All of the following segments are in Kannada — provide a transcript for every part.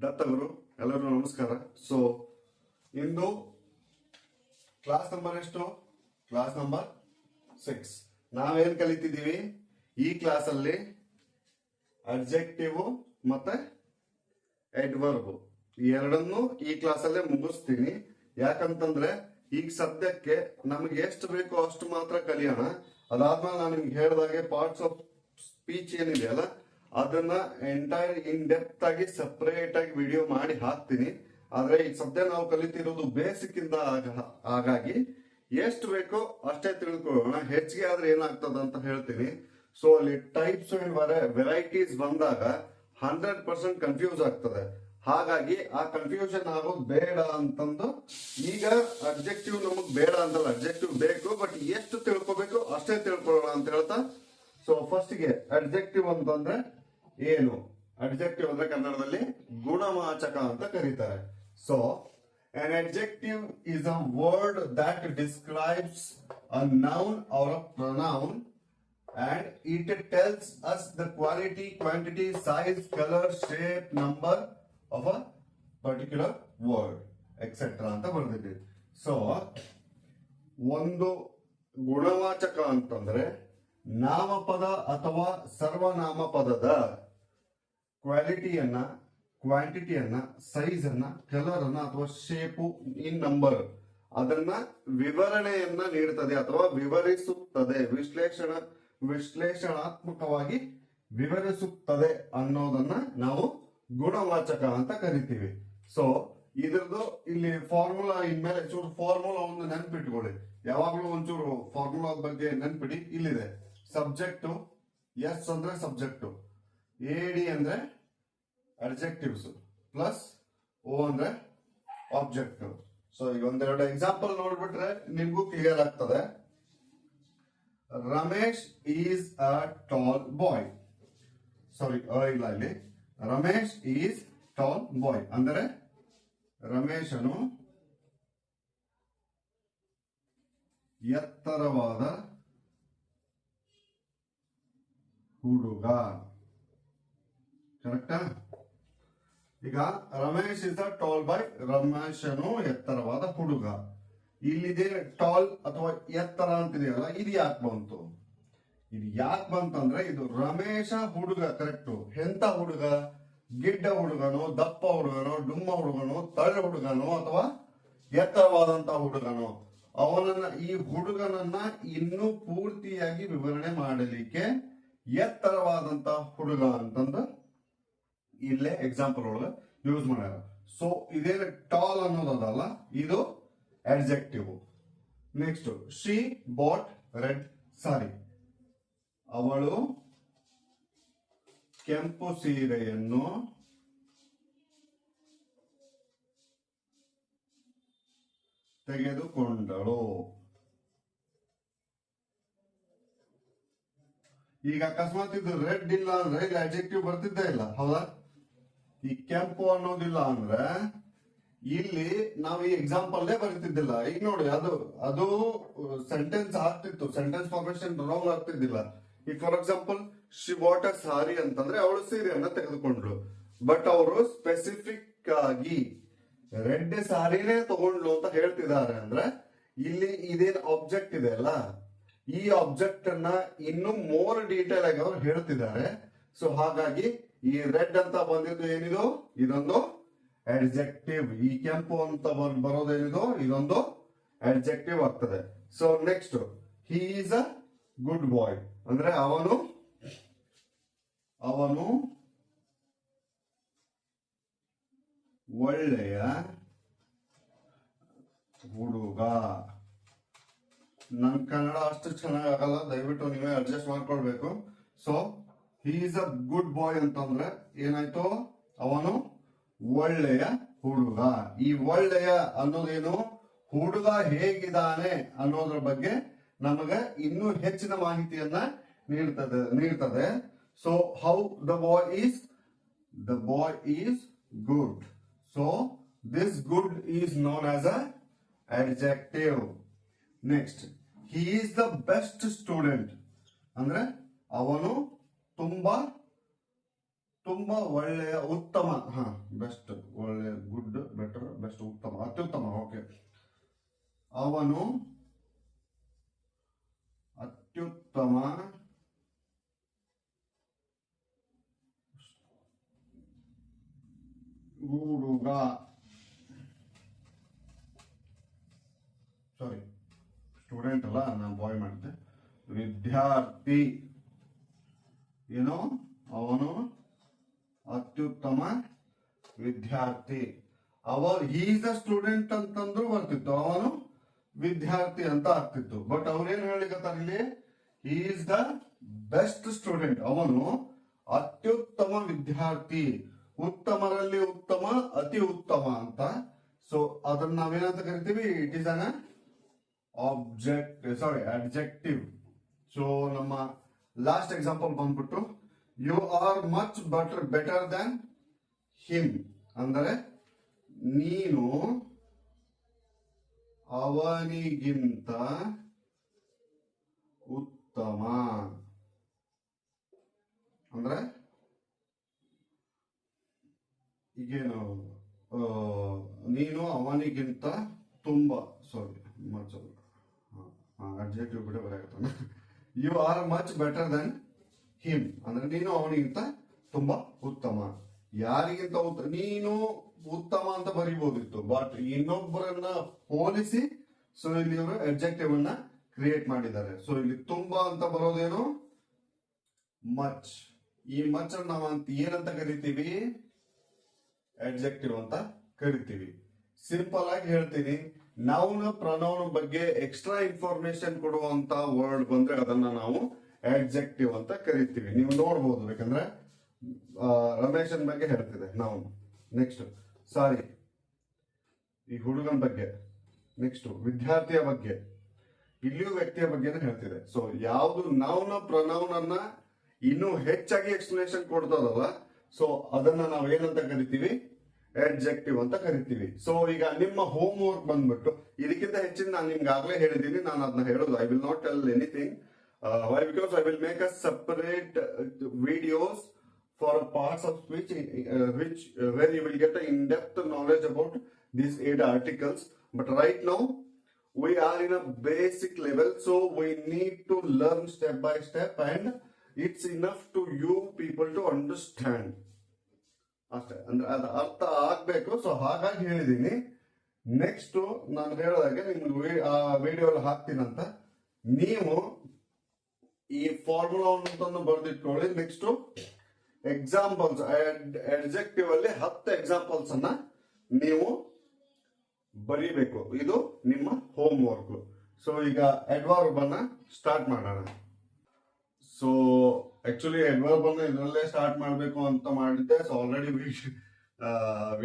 ದತ್ತಗುರು ಎಲ್ಲರೂ ನಮಸ್ಕಾರ. ಸೊ ಇಂದು ಕ್ಲಾಸ್ ನಂಬರ್ ಎಷ್ಟು? Class number 6. ನಾವೇನ್ ಕಲಿತಿದ್ದೀವಿ ಈ ಕ್ಲಾಸ್ ಅಲ್ಲಿ? ಅಡ್ಜೆಕ್ಟಿವ್ ಮತ್ತೆ ಅಡ್ವರ್ಬ್ ಎರಡನ್ನು ಈ ಕ್ಲಾಸ್ ಅಲ್ಲೇ ಮುಗಿಸ್ತೀನಿ. ಯಾಕಂತಂದ್ರೆ ಈಗ ಸದ್ಯಕ್ಕೆ ನಮ್ಗೆ ಎಷ್ಟು ಬೇಕೋ ಅಷ್ಟು ಮಾತ್ರ ಕಲಿಯೋಣ. ಅದಾದ್ಮೇಲೆ ನಾನು ನಿಮ್ಗೆ ಹೇಳಿದಾಗೆ ಪಾರ್ಟ್ಸ್ ಆಫ್ ಸ್ಪೀಚ್ ಏನಿದೆಯಲ್ಲ ಅದನ್ನ ಎಂಟೈರ್ ಇನ್ ಡೆಪ್ತ್ ಆಗಿ ಸಪರೇಟ್ ಆಗಿ ವಿಡಿಯೋ ಮಾಡಿ ಹಾಕ್ತೀನಿ. ಆದ್ರೆ ಈಗ ಸದ್ಯ ನಾವು ಕಲಿತಿರೋದು ಬೇಸಿಕ್ ಇಂದ, ಹಾಗಾಗಿ ಎಷ್ಟು ಬೇಕೋ ಅಷ್ಟೇ ತಿಳ್ಕೊಳ್ಳೋಣ. ಹೆಚ್ಚಿಗೆ ಆದ್ರೆ ಏನಾಗ್ತದ ಅಂತ ಹೇಳ್ತೀನಿ. ಸೊ ಅಲ್ಲಿ ಟೈಪ್ಸ್ ಅಂಡ್ ವೆರೈಟೀಸ್ ಬಂದಾಗ 100% ಕನ್ಫ್ಯೂಸ್ ಆಗ್ತದೆ. ಹಾಗಾಗಿ ಆ ಕನ್ಫ್ಯೂಷನ್ ಆಗೋದು ಬೇಡ ಅಂತಂದು ಈಗ ಅಬ್ಜೆಕ್ಟಿವ್ ನಮಗ್ ಬೇಡ ಅಂತಲ್ಲ, ಅಬ್ಜೆಕ್ಟಿವ್ ಬೇಕು, ಬಟ್ ಎಷ್ಟು ತಿಳ್ಕೊಬೇಕು ಅಷ್ಟೇ ತಿಳ್ಕೊಳ್ಳೋಣ ಅಂತ ಹೇಳ್ತಾ. ಸೊ ಫಸ್ಟ್ಗೆ ಅಬ್ಜೆಕ್ಟಿವ್ ಅಂತಂದ್ರೆ ಏನು? ಅಡ್ಜೆಕ್ಟಿವ್ ಅಂದ್ರೆ ಕನ್ನಡದಲ್ಲಿ ಗುಣವಾಚಕ ಅಂತ ಕರೀತಾರೆ. So an adjective is a word that describes a noun or a pronoun and it tells us the quality, quantity, size, color, shape, number of a particular word, etc. ಅಂತ ಬರೆದಿದ್ದೀವಿ. ಸೊ ಒಂದು ಗುಣವಾಚಕ ಅಂತಂದ್ರೆ ನಾಮಪದ ಅಥವಾ ಸರ್ವನಾಮ ಪದದ ಕ್ವಾಲಿಟಿಯನ್ನ, ಕ್ವಾಂಟಿಟಿಯನ್ನ, ಸೈಜ್ ಅನ್ನ, ಕಲರ್ ಅನ್ನ ಅಥವಾ ಶೇಪು, ಇನ್ ನಂಬರ್ ಅದನ್ನ ವಿವರಣೆಯನ್ನ ನೀಡುತ್ತದೆ ಅಥವಾ ವಿವರಿಸುತ್ತದೆ, ವಿಶ್ಲೇಷಣಾತ್ಮಕವಾಗಿ ವಿವರಿಸುತ್ತದೆ ಅನ್ನೋದನ್ನ ನಾವು ಗುಣವಾಚಕ ಅಂತ ಕರಿತೀವಿ. ಸೊ ಇದ್ರದ್ದು ಇಲ್ಲಿ ಫಾರ್ಮುಲಾ ಇನ್ಮೇಲೆ ಚೂರು ಫಾರ್ಮುಲಾ ಒಂದು ನೆನ್ಪಿಟ್ಕೊಳ್ಳಿ. ಯಾವಾಗ್ಲೂ ಒಂಚೂರು ಫಾರ್ಮುಲಾ ಬಗ್ಗೆ ನೆನ್ಪಿಡಿ. ಇಲ್ಲಿದೆ ಸಬ್ಜೆಕ್ಟ್, ಎಸ್ ಅಂದ್ರೆ ಸಬ್ಜೆಕ್ಟ್, ಎಡಿ ಅಂದ್ರೆ ಅಡ್ಜೆಕ್ಟಿವ್ಸ್, ಪ್ಲಸ್ ಓ ಅಂದ್ರೆ ಆಬ್ಜೆಕ್ಟಿವ್. ಸೊ ಈಗ ಒಂದೆರಡು ಎಕ್ಸಾಂಪಲ್ ನೋಡ್ಬಿಟ್ರೆ ನಿಮ್ಗೂ ಕ್ಲಿಯರ್ ಆಗ್ತದೆ. ರಮೇಶ್ ಈಸ್ ಅ ಟಾಲ್ ಬಾಯ್. ಸಾರಿ, ಇಲ್ಲ, ಇಲ್ಲಿ ರಮೇಶ್ ಈಸ್ ಟಾಲ್ ಬಾಯ್ ಅಂದರೆ ರಮೇಶನು ಎತ್ತರವಾದ ಹುಡುಗ. ಕರೆಕ್ಟಾ? ಈಗ ರಮೇಶ್ ಇಸ್ ಅ ಟಾಲ್ ಬಾಯ್, ರಮೇಶನು ಎತ್ತರವಾದ ಹುಡುಗ. ಇಲ್ಲಿದೆ ಟಾಲ್ ಅಥವಾ ಎತ್ತರ ಅಂತಿದೆಯಲ್ಲ, ಇದು ಯಾಕೆ ಬಂತು? ಇದು ಯಾಕೆ ಬಂತಂದ್ರೆ ಇದು ರಮೇಶ ಹುಡುಗ. ಕರೆಕ್ಟು. ಎಂತ ಹುಡುಗ? ಗಿಡ್ಡ ಹುಡುಗನೋ, ದಪ್ಪ ಹುಡುಗನೋ, ಡುಮ್ಮ ಹುಡುಗನೋ, ತಳ್ಳ ಹುಡುಗನೋ ಅಥವಾ ಎತ್ತರವಾದಂತ ಹುಡುಗನೋ? ಅವನನ್ನ, ಈ ಹುಡುಗನನ್ನ ಇನ್ನೂ ಪೂರ್ತಿಯಾಗಿ ವಿವರಣೆ ಮಾಡಲಿಕ್ಕೆ ಎತ್ತರವಾದಂತ ಹುಡುಗ ಅಂತಂದು ಇಲ್ಲೇ ಎಕ್ಸಾಂಪಲ್ ಒಳಗೆ ಯೂಸ್ ಮಾಡ್ಯಾರ. ಸೊ ಇದೇನು ಟಾಲ್ ಅನ್ನೋದಲ್ಲ, ಇದು adjective. Next, she bought red sari. ಅವಳು ಕೆಂಪು ಸೀರೆಯನ್ನು ತೆಗೆದುಕೊಂಡಳು. ಈಗ ಅಕಸ್ಮಾತ್ ಇದು ರೆಡ್ ಇಲ್ಲ ಅಂದ್ರೆ ಇಲ್ಲಿ ಅಡ್ಜೆಕ್ಟಿವ್ ಬರ್ತಿದ್ದೇ ಇಲ್ಲ, ಹೌದಾ? ಈ ಕೆಂಪು ಅನ್ನೋದಿಲ್ಲ ಅಂದ್ರೆ ಇಲ್ಲಿ ನಾವು ಈ ಎಕ್ಸಾಂಪಲ್ ಬರೀತಿದ್ದಿಲ್ಲ. ಈಗ ನೋಡಿ, ಅದು ಸೆಂಟೆನ್ಸ್ ಆಗ್ತಿತ್ತು, ಸೆಂಟೆನ್ಸ್ ಫಾರ್ಮೇಶನ್ ರಾಂಗ್ ಆಗ್ತಿದ್ದಿಲ್ಲ. ಈಗ for example she bought a sari ಅಂತಂದ್ರೆ ಅವಳು ಸೀರೆಯನ್ನ ತೆಗೆದುಕೊಂಡ್ರು. ಬಟ್ ಅವರು ಸ್ಪೆಸಿಫಿಕ್ ಆಗಿ ರೆಡ್ ಸಾರಿನೇ ತಗೊಂಡ್ಲು ಅಂತ ಹೇಳ್ತಿದ್ದಾರೆ ಅಂದ್ರೆ ಇಲ್ಲಿ ಇದೇನ್ ಆಬ್ಜೆಕ್ಟ್ ಇದೆ ಅಲ್ಲ, ಈ ಆಬ್ಜೆಕ್ಟ್ ಅನ್ನ ಇನ್ನು ಮೋರ್ ಡೀಟೇಲ್ ಆಗಿ ಅವರು ಹೇಳ್ತಿದ್ದಾರೆ. ಸೊ ಹಾಗಾಗಿ ಈ ರೆಡ್ ಅಂತ ಬಂದಿದ್ದು ಏನಿದು, ಇದೊಂದು ಅಡ್ಜೆಕ್ಟಿವ್. ಈ ಕೆಂಪು ಅಂತ ಬರೋದೇನಿದು, ಇದೊಂದು ಅಡ್ಜೆಕ್ಟಿವ್ ಆಗ್ತದೆ. So next, he is a good boy ಅಂದ್ರೆ ಅವನು ಒಳ್ಳೆಯ ಹುಡುಗ. ನನ್ ಕನ್ನಡ ಅಷ್ಟು ಚೆನ್ನಾಗಲ್ಲ, ದಯವಿಟ್ಟು ನೀವೇ ಅಡ್ಜಸ್ಟ್ ಮಾಡ್ಕೊಳ್ಬೇಕು. So he is a good boy ಅಂತಂದ್ರೆ ಏನಾಯ್ತು, ಅವನು ಒಳ್ಳೆಯ ಹುಡುಗ. ಈ ಒಳ್ಳೆಯ ಅನ್ನೋದೇನು, ಹುಡುಗ ಹೇಗಿದ್ದಾನೆ ಅನ್ನೋದ್ರ ಬಗ್ಗೆ ನಮಗೆ ಇನ್ನೂ ಹೆಚ್ಚಿನ ಮಾಹಿತಿಯನ್ನ ನೀಡ್ತದೆ. So how the boy is good. So this good is known as a adjective. Next, he is the best student ಅಂದ್ರೆ ಅವನು ತುಂಬಾ ಒಳ್ಳೆಯ ಉತ್ತಮ, ಬೆಸ್ಟ್, ಒಳ್ಳೆ, ಗುಡ್, ಬೆಟರ್, ಬೆಸ್ಟ್, ಉತ್ತಮ, ಅತ್ಯುತ್ತಮ. ಓಕೆ, ಅವನು ಅತ್ಯುತ್ತಮ ಹುಡುಗ, ಸಾರಿ ಸ್ಟೂಡೆಂಟ್ ಅಲ್ಲ, ನಾನು ಬಾಯ್ ಮಾಡಿದ್ದೆ, ವಿದ್ಯಾರ್ಥಿ. ಏನೋ ಅವನು ಅತ್ಯುತ್ತಮ ವಿದ್ಯಾರ್ಥಿ. ಈಸ್ ಅ ಸ್ಟೂಡೆಂಟ್ ಅಂತಂದ್ರು ಬರ್ತಿತ್ತು, ಅವನು ವಿದ್ಯಾರ್ಥಿ ಅಂತ ಆಗ್ತಿತ್ತು. ಬಟ್ ಅವ್ರೇನ್ ಹೇಳಿಕತ್ತಾರ ಇಲ್ಲಿ, ಈಸ್ ದ ಬೆಸ್ಟ್ ಸ್ಟೂಡೆಂಟ್, ಅವನು ಅತ್ಯುತ್ತಮ ವಿದ್ಯಾರ್ಥಿ, ಉತ್ತಮರಲ್ಲಿ ಉತ್ತಮ, ಅತಿ ಉತ್ತಮ ಅಂತ. ಸೊ ಅದನ್ನ ನಾವೇನಂತ ಕರಿತೀವಿ, it is an adjective. So ನಮ್ಮ ಲಾಸ್ಟ್ ಎಕ್ಸಾಂಪಲ್ ಬಂದ್ಬಿಟ್ಟು, you are much better than him, ಅಂದರೆ ನೀನು ಅವನಿಗಿಂತ ಉತ್ತಮ. ಅಂದ್ರೆ ಈಗೇನು, ನೀನು ಅವನಿಗಿಂತ ತುಂಬಾ, ಸಾರಿ ಅಡ್ಜೆಕ್ಟಿವ್ ಬಿಡ ಬರಾಕತ್ತಾನ. You are much better than him ಅಂದ್ರೆ ನೀನು ಅವನಿಗಿಂತ ತುಂಬಾ ಉತ್ತಮ. ಯಾರಿಗಿಂತ ನೀನು ಉತ್ತಮ ಅಂತ ಬರೀಬಹುದಿತ್ತು, ಬಟ್ ಇನ್ನೊಬ್ಬರನ್ನ ಹೋಲಿಸಿ ಸೊ ಇಲ್ಲಿ ಇವರು ಅಡ್ಜೆಕ್ಟಿವ್ ಅನ್ನ ಕ್ರಿಯೇಟ್ ಮಾಡಿದ್ದಾರೆ. ಸೊ ಇಲ್ಲಿ ತುಂಬಾ ಅಂತ ಬರೋದೇನು, ಮಚ್. ಈ ಮಚ್ ನಾವು ಏನಂತ ಕರಿತೀವಿ, ಅಡ್ಜೆಕ್ಟಿವ್ ಅಂತ ಕರಿತೀವಿ. ಸಿಂಪಲ್ ಆಗಿ ಹೇಳ್ತೀನಿ, ನೌನ್ ಪ್ರನೌನ್ ಬಗ್ಗೆ ಎಕ್ಸ್ಟ್ರಾ ಇನ್ಫಾರ್ಮೇಶನ್ ಕೊಡುವಂತ ವರ್ಡ್ ಬಂದ್ರೆ ಅದನ್ನ ನಾವು ಅಡ್ಜೆಕ್ಟಿವ್ ಅಂತ ಕರಿತೀವಿ. ನೀವು ನೋಡ್ಬೋದು, ಬೇಕಂದ್ರೆ ರಮೇಶನ್ ಬಗ್ಗೆ ಹೇಳ್ತಿದೆ ನೌನ್. ನೆಕ್ಸ್ಟ್ ಸಾರಿ ಈ ಹುಡುಗನ ಬಗ್ಗೆ, ನೆಕ್ಸ್ಟ್ ವಿದ್ಯಾರ್ಥಿಯ ಬಗ್ಗೆ, ಇಲ್ಲಿಯೂ ವ್ಯಕ್ತಿಯ ಬಗ್ಗೆನೇ ಹೇಳ್ತಿದೆ. ಸೊ ಯಾವುದು ನೌನ್ ಪ್ರನೌನ್ ಅನ್ನ ಇನ್ನೂ ಹೆಚ್ಚಾಗಿ ಎಕ್ಸ್ಪ್ಲನೇಷನ್ ಕೊಡ್ತದಲ್ಲ, ಸೊ ಅದನ್ನ ನಾವು ಏನಂತ ಕರಿತೀವಿ, ಅಡ್ಜೆಕ್ಟಿವ್ ಅಂತ ಕರಿತೀವಿ. ಸೊ ಈಗ ನಿಮ್ಮ ಹೋಮ್ ವರ್ಕ್ ಬಂದ್ಬಿಟ್ಟು, ಇದಕ್ಕಿಂತ ಹೆಚ್ಚಿನ ನಾನು ನಿಮ್ಗೆ ಆಗ್ಲೇ ಹೇಳಿದ್ದೀನಿ, ನಾನು ಅದನ್ನ ಹೇಳೋದು, I will not tell anything. Why? Because I will make a separate videos for parts of speech where you will get an in-depth knowledge about these 8 articles. But right now we are in a basic level, so we need to learn step by step, and it's enough to you people to understand. ಅಷ್ಟೇ, ಅಂದ್ರೆ ಅದು ಅರ್ಥ ಆಗ್ಬೇಕು. ಸೊ ಹಾಗಾಗಿ ಹೇಳಿದೀನಿ. ನೆಕ್ಸ್ಟ್ ನಾನು ಹೇಳಿದಾಗೆ ನಿಮ್ಗೆ ಆ ವಿಡಿಯೋ ಹಾಕ್ತೀನಂತ, ನೀವು ಈ ಫಾರ್ಮುಲಾವನ್ನು ಬರೆದಿಟ್ಕೊಳ್ಳಿ. ನೆಕ್ಸ್ಟ್ ಎಕ್ಸಾಂಪಲ್ಸ್, ಅಡ್ಜೆಕ್ಟಿವ್ ಅಲ್ಲಿ 10 ಎಕ್ಸಾಂಪಲ್ಸ್ ಅನ್ನ ನೀವು ಬರೀಬೇಕು. ಇದು ನಿಮ್ಮ ಹೋಮ್ ವರ್ಕ್. ಸೊ ಈಗ ಅಡ್ವರ್ಬ್ ಅನ್ನ ಸ್ಟಾರ್ಟ್ ಮಾಡೋಣ. ಸೊ ಆಕ್ಚುಲಿ ಅಡ್ವರ್ಬ್ ಅನ್ನ ಇದರಲ್ಲೇ ಸ್ಟಾರ್ಟ್ ಮಾಡಬೇಕು ಅಂತ ಮಾಡಿದ್ದೆ. ಸೊ ಆಲ್ರೆಡಿ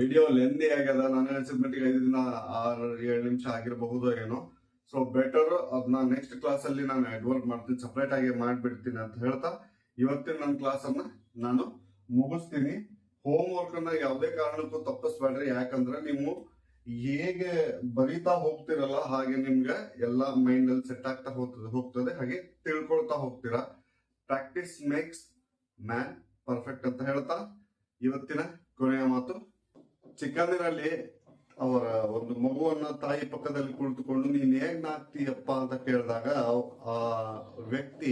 ವಿಡಿಯೋ ಲೆಂದಿ ಆಗ್ಯದ. ನಾನು ಅನ್ಸಿದ ಮಟ್ಟಿಗೆ 5 6-7 ನಿಮಿಷ ಆಗಿರಬಹುದು ಏನೋ. ಸೊ ಬೆಟರ್ ಅದನ್ನ ನೆಕ್ಸ್ಟ್ ಕ್ಲಾಸ್ ಅಲ್ಲಿ ನಾನು ಅಡ್ವರ್ಬ್ ಮಾಡ್ತೀನಿ, ಸಪರೇಟ್ ಆಗಿ ಮಾಡ್ಬಿಡ್ತೀನಿ ಅಂತ ಹೇಳ್ತಾ ಇವತ್ತಿನ ನನ್ನ ಕ್ಲಾಸ್ ಅನ್ನ ನಾನು ಮುಗಿಸ್ತೀನಿ. ಹೋಮ್ ವರ್ಕ್ ಅನ್ನ ಯಾವುದೇ ಕಾರಣಕ್ಕೂ ತಪ್ಪಿಸ್ಬೇಡ್ರಿ, ಯಾಕಂದ್ರೆ ನೀವು ಹೇಗೆ ಬರೀತಾ ಹೋಗ್ತಿರಲ್ಲ ಹಾಗೆ ನಿಮ್ಗೆ ಎಲ್ಲ ಮೈಂಡ್ ಅಲ್ಲಿ ಸೆಟ್ ಆಗ್ತಾ ಹೋಗ್ತದೆ, ಹಾಗೆ ತಿಳ್ಕೊಳ್ತಾ ಹೋಗ್ತೀರಾ. ಪ್ರಾಕ್ಟೀಸ್ ಮೇಕ್ಸ್ ಮ್ಯಾನ್ ಪರ್ಫೆಕ್ಟ್ ಅಂತ ಹೇಳ್ತಾ ಇವತ್ತಿನ ಕೊನೆಯ ಮಾತು, ಚಿಕ್ಕಂದಿನಲ್ಲಿ ಅವರ ಒಂದು ಮಗುವನ್ನ ತಾಯಿ ಪಕ್ಕದಲ್ಲಿ ಕುಳಿತುಕೊಂಡು ನೀನ್ ಹೇಗ್ ನಾಗ್ತೀಯಪ್ಪ ಅಂತ ಕೇಳಿದಾಗ ಆ ವ್ಯಕ್ತಿ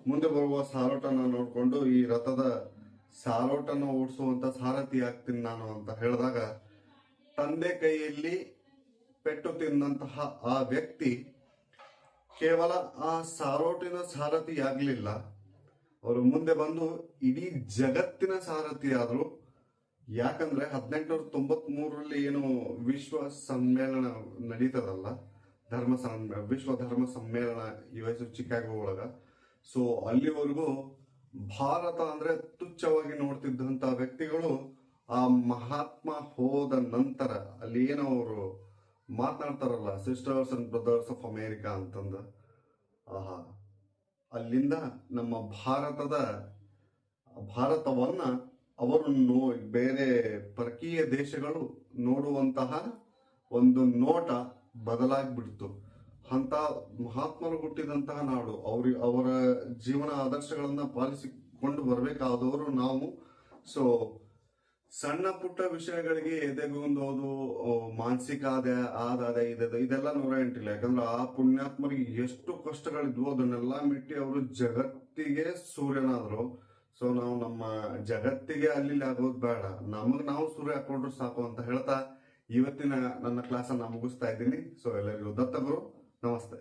ಮುಂದೆ ಬರುವ ಸಾರೋಟನ ನೋಡ್ಕೊಂಡು ಈ ರಥದ ಸಾರೋಟನ ಓಡಿಸುವಂತ ಸಾರಥಿ ಆಗ್ತೀನಿ ನಾನು ಅಂತ ಹೇಳಿದಾಗ, ತಂದೆ ಕೈಯಲ್ಲಿ ಪೆಟ್ಟು ತಿಂದಂತಹ ಆ ವ್ಯಕ್ತಿ ಕೇವಲ ಆ ಸಾರೋಟಿನ ಸಾರಥಿ ಆಗ್ಲಿಲ್ಲ, ಅವರು ಮುಂದೆ ಬಂದು ಇಡೀ ಜಗತ್ತಿನ ಸಾರಥಿ ಆದ್ರು. ಯಾಕಂದ್ರೆ 1893ರಲ್ಲಿ ಏನು ವಿಶ್ವ ಸಮ್ಮೇಳನ ನಡೀತದಲ್ಲ, ವಿಶ್ವ ಧರ್ಮ ಸಮ್ಮೇಳನ US ಚಿಕಾಗೋ ಒಳಗ. ಸೊ ಅಲ್ಲಿವರೆಗೂ ಭಾರತ ಅಂದ್ರೆ ತುಚ್ಛವಾಗಿ ನೋಡ್ತಿದ್ದಂತ ವ್ಯಕ್ತಿಗಳು ಆ ಮಹಾತ್ಮ ಹೋದ ನಂತರ ಅಲ್ಲಿ ಏನೋ ಅವರು ಮಾತನಾಡ್ತಾರಲ್ಲ, sisters and brothers of America ಅಂತಂದ, ಅಲ್ಲಿಂದ ನಮ್ಮ ಭಾರತವನ್ನ ಅವರು ಬೇರೆ ಪರಕೀಯ ದೇಶಗಳು ನೋಡುವಂತಹ ಒಂದು ನೋಟ ಬದಲಾಗ್ಬಿಡ್ತು. ಅಂತ ಮಹಾತ್ಮರು ಹುಟ್ಟಿದಂತಹ ನಾಡು, ಅವರ ಜೀವನ ಆದರ್ಶಗಳನ್ನ ಪಾಲಿಸಿಕೊಂಡು ಬರಬೇಕಾದವರು ನಾವು. ಸೊ ಸಣ್ಣ ಪುಟ್ಟ ವಿಷಯಗಳಿಗೆ ಎದೆಗುಂದೋದು, ಮಾನಸಿಕ ಆದಾಯ ಇದೆಲ್ಲ 108 ಇಲ್ಲ. ಯಾಕಂದ್ರೆ ಆ ಪುಣ್ಯಾತ್ಮರಿಗೆ ಎಷ್ಟು ಕಷ್ಟಗಳಿದ್ವು ಅದನ್ನೆಲ್ಲ ಮಿಟ್ಟಿ ಅವರು ಜಗತ್ತಿಗೆ ಸೂರ್ಯನಾದ್ರು. ಸೊ ನಾವು ನಮ್ಮ ಜಗತ್ತಿಗೆ ಅಲ್ಲಿ ಆಗೋದು ಬೇಡ, ನಮಗ್ ನಾವು ಸೂರ್ಯ ಹಾಕೊಂಡ್ರು ಸಾಕು ಅಂತ ಹೇಳ್ತಾ ಇವತ್ತಿನ ನನ್ನ ಕ್ಲಾಸನ್ನ ಮುಗಿಸ್ತಾ ಇದ್ದೀನಿ. ಸೊ ಎಲ್ಲರಿಗೂ ದತ್ತಗುರು ನಮಸ್ತೆ.